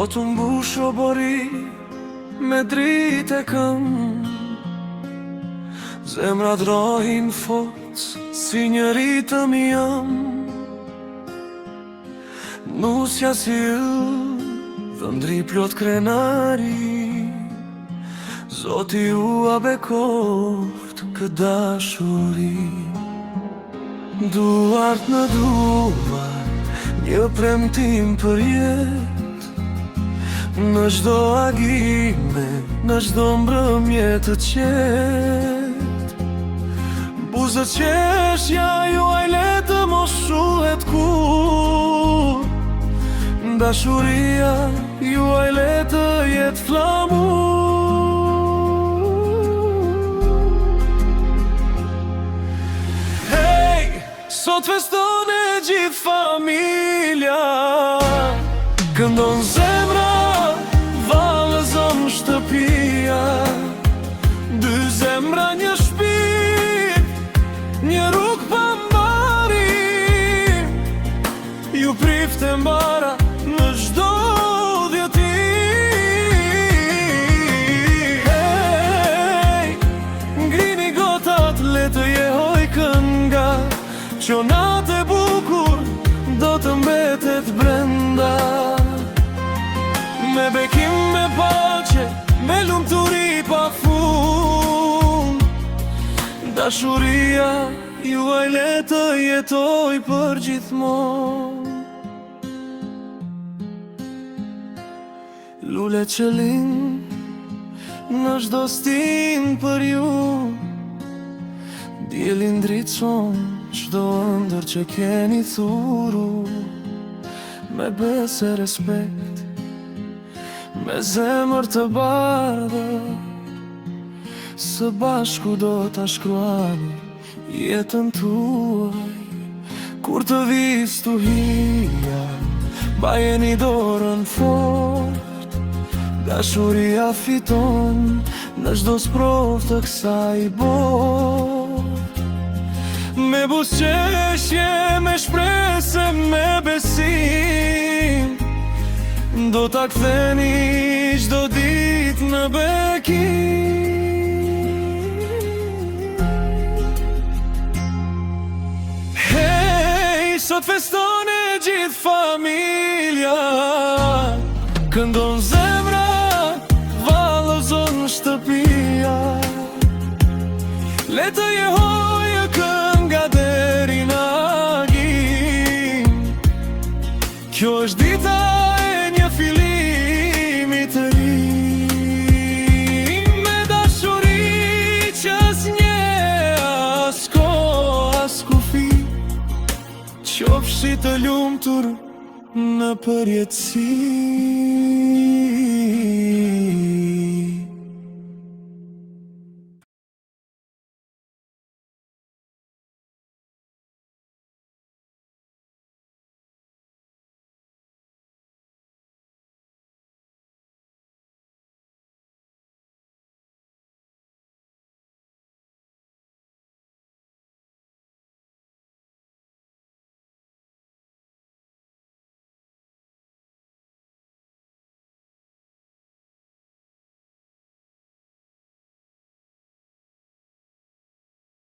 Do të mbush o bori me dritë e këm, zemrat rohin forc si një ritëm jam. Nusja si dhëndri plot krenari, Zoti ju a bekoft kë dashuri. Duart në duar, një premtim për jet, në çdo agime, në çdo mbrëmje të qet. Buzët qeshja juaj le të mos shuhet kur, dashuria juaj le të jet flamur. Sot feston e gjithë familja, këndon zemra, vallëzon shtëpia. Dy zemra një shpirt, një rrugë pa mbarim, ju prifte mbara në çdo dhjeti. Hey, ngrini gotat, le të jehoj kënga, qonat e bukur do të mbetet brenda. Me bekim, me paqe, me lumturi pa fund, dashuria juaj le të jetoj për gjithmonë. Lule që lind në çdo stin për ju, diellin dritson çdo ëndër që keni thuru. Me besë e respekt, me zemër të bardhë, së bashku do ta shkruani jetën tuaj. Kur të vis tuhia, bajeni dorën fort, dashuria fiton në çdo sprov të kësaj bote. Me buzëqeshje, me shpresë, me besim, do ta ktheni çdo ditë në bekim. Hey, sot feston e gjithë familja, këndon zemra, vallëzon shtëpia. Le të jehoj kënga deri në agim, kjo është dita e një fillimi të ri. Me dashuri që s'nje as kohë as kufi, qofshi të lumtur në përjetësi.